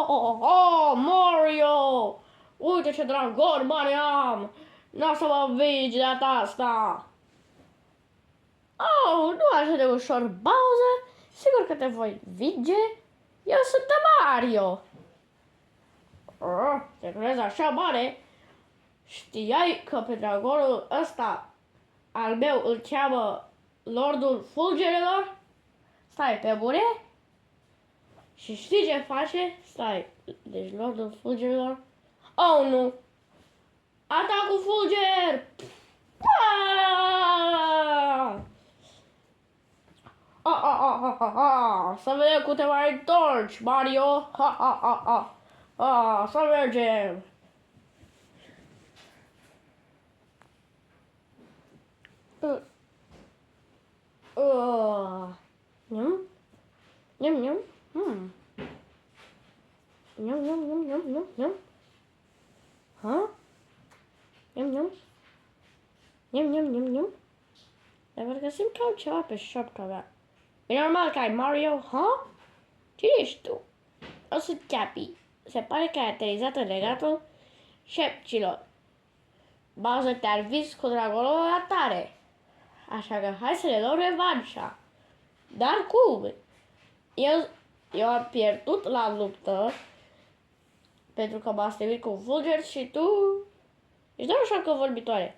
Oh, Mario! Uite ce dragon bani am! N-o să mă vigi de data asta! Oh, nu așa de ușor, Bowser. Sigur că te voi vinge. Eu sunt Mario. Te crezi așa mare? Știai că pe dragonul ăsta al meu îl cheamă Lordul Fulgerelor? Stai, pe bune? Și știi ce face? Stai, deci Lordul Fulgerelor... Oh, nu! Atacul Fulger! Să vedem cum te mai întorci, Mario! Să mergem! Nhum? Nhum, nhum? Nhum, nhum, nhum, nhum, nhum, nhum? Hã? Nhum, nhum? Nhum, nhum, nhum, nhum? Dar parcă simt că au ceva pe șapca mea. E normal că ai Mario, ha? Cine ești tu? Eu sunt Cappy. Se pare că ai aterizat în regatul șepcilor. Bowser te-ar vis cu dragonul la tare. Așa că hai să ne luăm revanșa. Dar cum? Eu am pierdut la luptă pentru că m-a stăvit cu Fulger și tu ești doar o șapcă vorbitoare.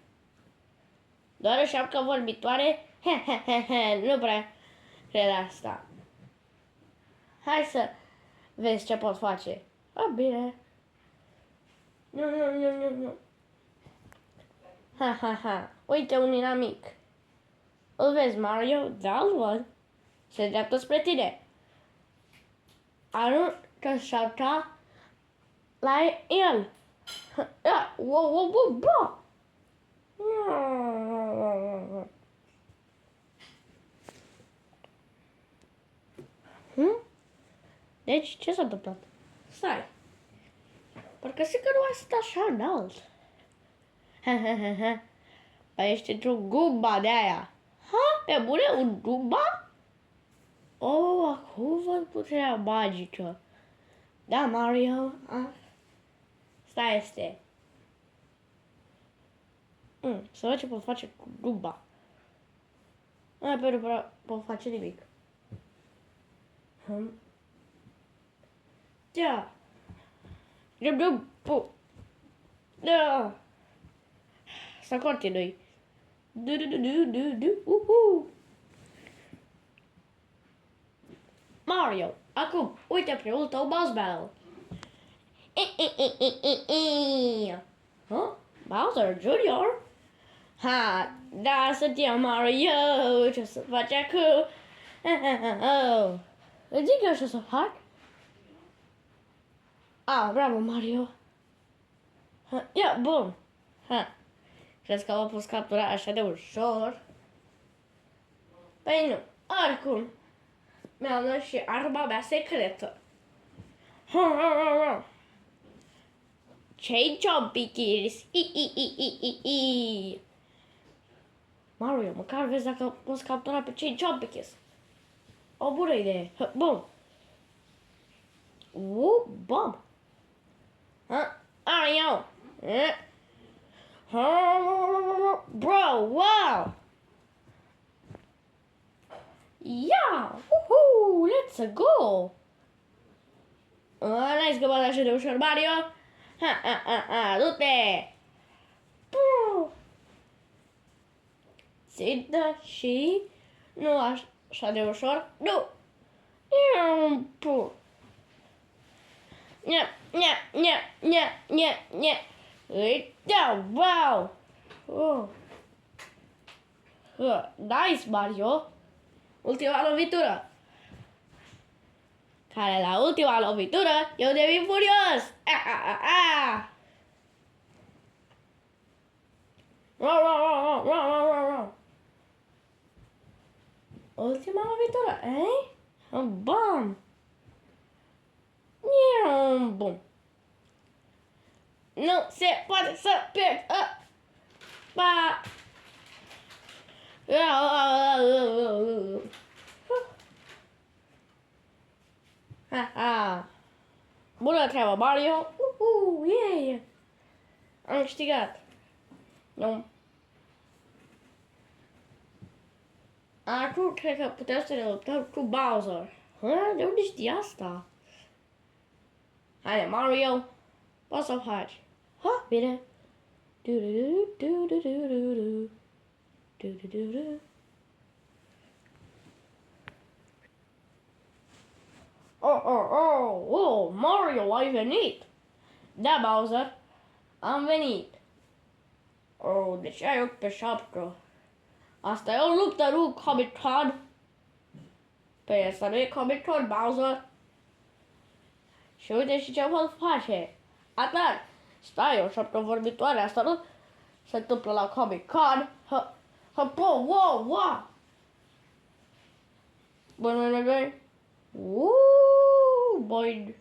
Doar o șapcă vorbitoare? Nu prea cred asta. Hai să vezi ce pot face. Bine. Nu. Uite un inamic. Îl vezi, Mario? Da, îl văd. Se îndreaptă spre tine. Aruncă șapca la el. Wow. Deci, ce s-a întâmplat? Stai. Parcă zic că nu a stat așa înalt. Păi ești într-un Goomba de aia. Ha? Pe bune? Un Goomba? Oh, acum văd puterea magică. Da, Mario. Stai este. Să văd ce pot face cu Goomba. Pentru că pot face nimic. Da. Da. Să continui. Mario, acum, uite primul tău boss battle. Bowser Jr.? Da, sunt eu, Mario. Ce să faci acum? Îți zic eu ce să fac? Bravo, Mario. Bun. Crezi că m-am pus captura așa de ușor? Păi nu, oricum. Mi-am luat și arma mea secretă. Chain Jumpy Kills. Mario, măcar vezi dacă poți captura pe Chain Jumpy Kills. O bună idee. Bun. Bam. Eu. Bro, wow. Yeah! Woohoo! Let's go! N-ai scăpat așa de ușor, Mario? Du-te! Țintă și... Nu așa de ușor. Nu! Uite, wow! Nice, Mario! Ultima lovitură. Care la ultima lovitură eu devin furios. Ultima lovitură, Bam. Bum. Nu se poate să pierd. Ba. Bună treabă, Mario! Yeah! Am câștigat! Nu. Acum cred că putem să ne luptăm cu Bowser. De unde știi asta? Haide, Mario! Poți să-l faci. Ha, bine. Oh, Mario, ai venit! Da, Bowser, am venit. Oh, de ce ai ochi pe șapcă? Asta e o luptă, nu Comic Con. Păi asta nu e Comic Con, Bowser. Și uite și ce pot face. Atac! Stai, o șapcă vorbitoare, asta nu se întâmplă la Comic Con. Wow! Bun. Boing.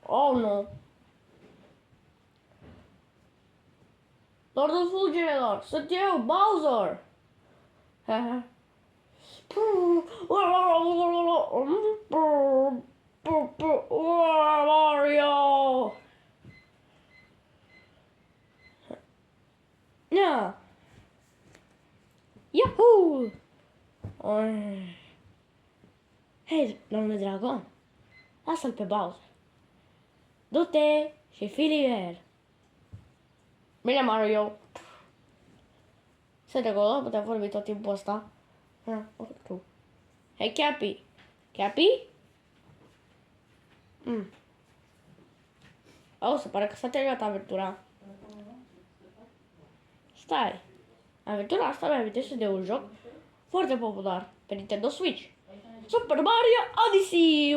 Oh, nu. Lordul Fulgerelor, sunt eu, Bowser. Mario. Yeah. Yahoo! Hei, domnule dragon, lasă-l pe Bowser. Du-te și fii liber. Bine, Mario. Sunt acolo, putem vorbi tot timpul ăsta. Hei, Cappy. Cappy? Oh, se pare că s-a terminat aventura. Stai. Aventura asta mi-a amintește de un joc foarte popular pe Nintendo Switch. Super Mario Odyssey!